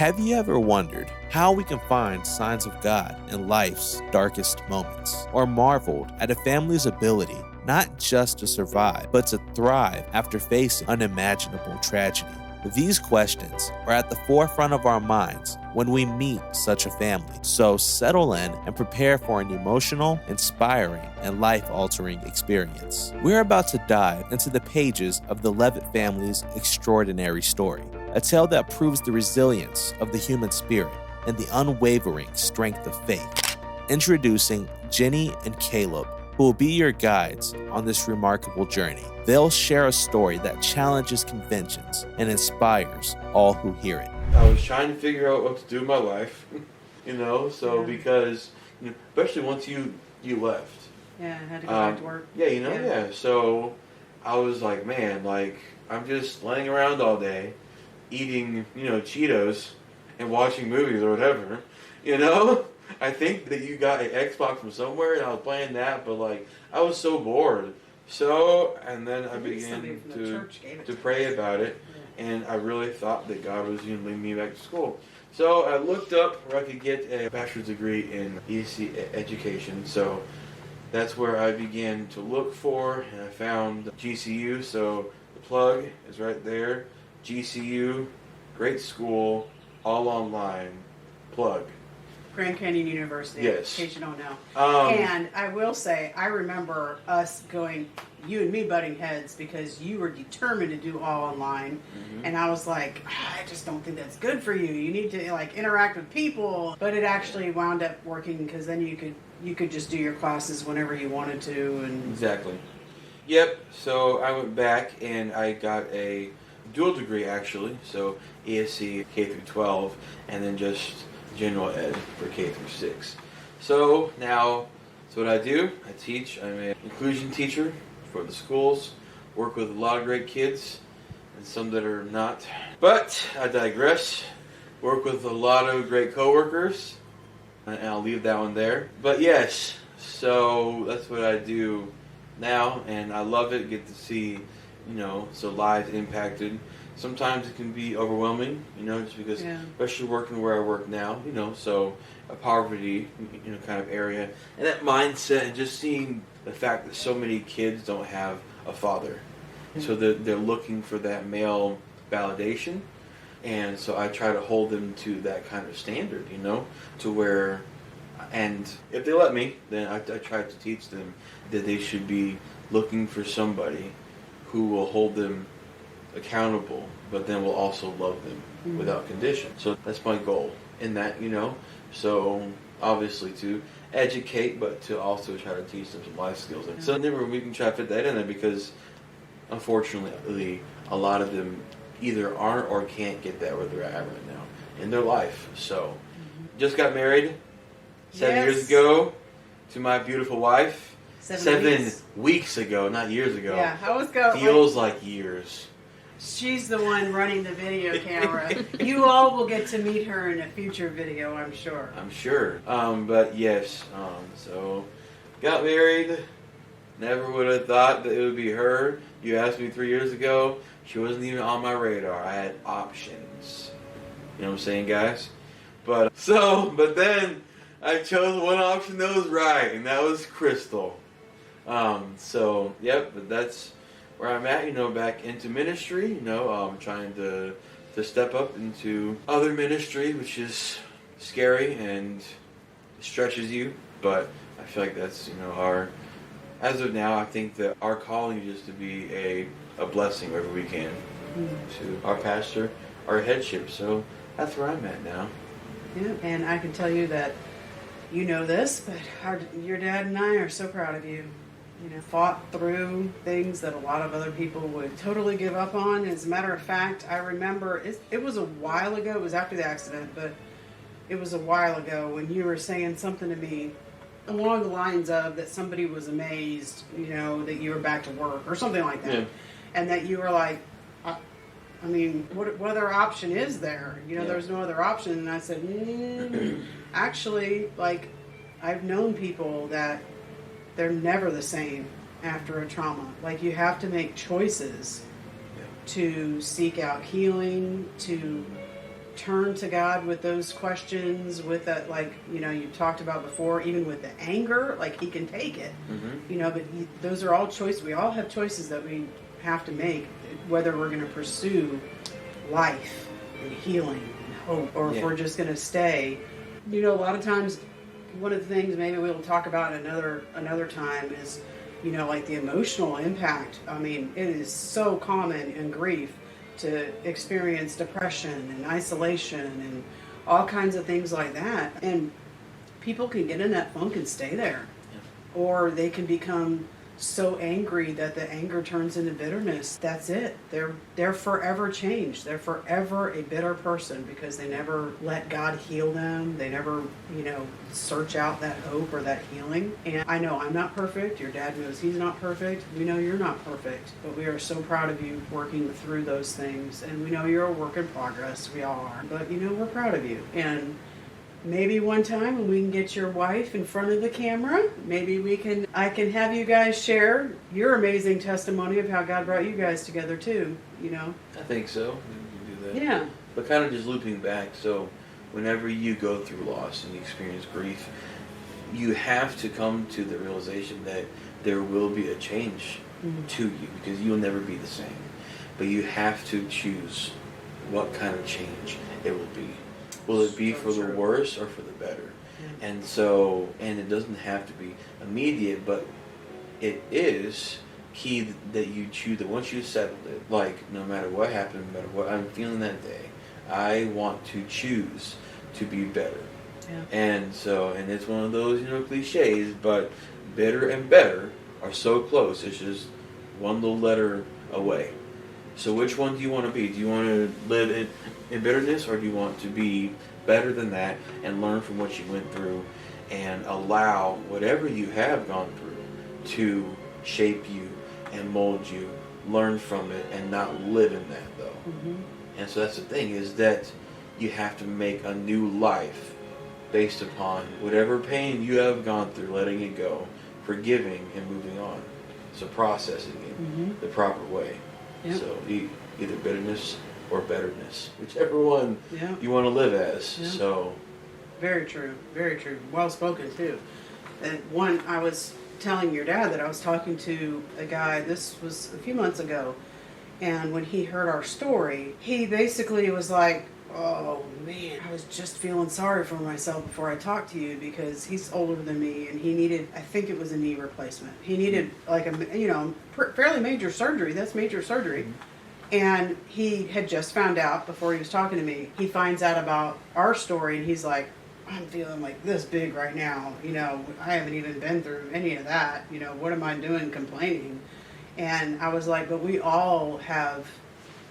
Have you ever wondered how we can find signs of God in life's darkest moments? Or marveled at a family's ability not just to survive, but to thrive after facing unimaginable tragedy? These questions are at the forefront of our minds when we meet such a family. So settle in and prepare for an emotional, inspiring, and life-altering experience. We're about to dive into the pages of the Levitt family's extraordinary story, a tale that proves the resilience of the human spirit and the unwavering strength of faith. Introducing Jenny and Caleb, who will be your guides on this remarkable journey. They'll share a story that challenges conventions and inspires all who hear it. I was trying to figure out what to do in my life, because, especially once you left. Yeah, I had to go back to work. Yeah. So I was like, man, I'm just laying around all day, eating, Cheetos and watching movies or whatever, I think that you got an Xbox from somewhere and I was playing that, but I was so bored. So, and then I began to pray about it, and I really thought that God was going to lead me back to school. So I looked up where I could get a bachelor's degree in EC education. So that's where I began to look for, and I found GCU. So the plug is right there. GCU, great school, all online, plug. Grand Canyon University, yes. in case you don't know. And I will say, I remember us going, you and me butting heads, because you were determined to do all online. Mm-hmm. And I was like, I just don't think that's good for you. You need to interact with people. But it actually wound up working, because then you could just do your classes whenever you wanted to. And exactly. Yep. So I went back and I got a dual degree, actually. So ESC K through 12, and then just general ed for K through 6. So now, that's what I do. I teach. I'm an inclusion teacher for the schools. Work with a lot of great kids and some that are not. But I digress. Work with a lot of great coworkers, and I'll leave that one there. But yes, so that's what I do now, and I love it. Get to see, so lives impacted. Sometimes it can be overwhelming, just because, especially working where I work now, so a poverty, kind of area. And that mindset, and just seeing the fact that so many kids don't have a father. Mm-hmm. So they're looking for that male validation. And so I try to hold them to that kind of standard, to where, and if they let me, then I try to teach them that they should be looking for somebody who will hold them accountable, but then will also love them without condition. So that's my goal in that, so obviously to educate, but to also try to teach them some life skills. So never we can try to fit that in there, because unfortunately a lot of them either aren't or can't get that where they're at right now in their life. So just got married 7 years ago to my beautiful wife. 7 weeks ago, not years ago. Yeah, how was going? Feels like years. She's the one running the video camera. You all will get to meet her in a future video, I'm sure. I'm sure. But yes, so got married. Never would have thought that it would be her. You asked me 3 years ago. She wasn't even on my radar. I had options. You know what I'm saying, guys? But then I chose one option that was right, and that was Crystal. But that's where I'm at, back into ministry, trying to step up into other ministry, which is scary and stretches you, but I feel like that's, as of now, I think that our calling is just to be a blessing wherever we can to our pastor, our headship, so that's where I'm at now. Yeah, and I can tell you that you know this, but your dad and I are so proud of you. Fought through things that a lot of other people would totally give up on. As a matter of fact, I remember, it was a while ago, it was after the accident, but it was a while ago when you were saying something to me along the lines of that somebody was amazed, that you were back to work or something like that. Yeah. And that you were like, what other option is there? There's no other option. And I said, actually, I've known people that they're never the same after a trauma. You have to make choices to seek out healing, to turn to God with those questions, with that, like, you talked about before, even with the anger, like he can take it, but those are all choices. We all have choices that we have to make, whether we're going to pursue life and healing and hope, or if we're just going to stay. A lot of times, one of the things maybe we'll talk about another time is, like the emotional impact. I mean, it is so common in grief to experience depression and isolation and all kinds of things like that. And people can get in that funk and stay there. Yeah. Or they can become so angry that the anger turns into bitterness. That's it. They're forever changed. They're forever a bitter person because they never let God heal them. They never, search out that hope or that healing. And I know I'm not perfect. Your dad knows he's not perfect. We know you're not perfect. But we are so proud of you working through those things. And we know you're a work in progress. We all are. But, we're proud of you. And maybe one time when we can get your wife in front of the camera, maybe I can have you guys share your amazing testimony of how God brought you guys together too, I think so. We can do that. Yeah. But kind of just looping back, so whenever you go through loss and you experience grief, you have to come to the realization that there will be a change to you, because you'll never be the same. But you have to choose what kind of change it will be. Will it be for the worse or for the better? Yeah. And it doesn't have to be immediate, but it is key that you choose that once you settled it, like no matter what happened, no matter what I'm feeling that day, I want to choose to be better. Yeah. And it's one of those, cliches, but bitter and better are so close. It's just one little letter away. So which one do you want to be? Do you want to live in bitterness, or do you want to be better than that and learn from what you went through and allow whatever you have gone through to shape you and mold you, learn from it, and not live in that, though? Mm-hmm. And so that's the thing, is that you have to make a new life based upon whatever pain you have gone through, letting it go, forgiving and moving on. So processing it the proper way. Yep. So either bitterness or betterness, whichever one you want to live as. Yep. So very true, very true. Well spoken too. And I was telling your dad that I was talking to a guy. This was a few months ago, and when he heard our story, he basically was like, "Oh man, I was just feeling sorry for myself before I talked to you, because he's older than me and he needed, I think it was a knee replacement. He needed like a fairly major surgery. That's major surgery." Mm-hmm. And he had just found out before he was talking to me. He finds out about our story and he's like, "I'm feeling like this big right now. I haven't even been through any of that. What am I doing complaining?" And I was like, "But we all have,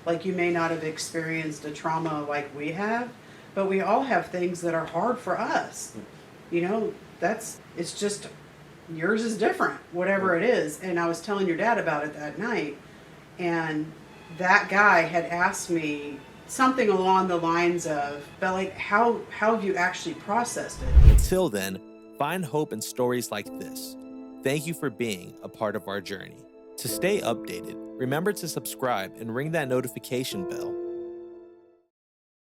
like, you may not have experienced a trauma like we have, but we all have things that are hard for us. It's just, yours is different, whatever it is." And I was telling your dad about it that night, and that guy had asked me something along the lines of, "But like, how have you actually processed it?" Until then, find hope in stories like this. Thank you for being a part of our journey. To stay updated, remember to subscribe and ring that notification bell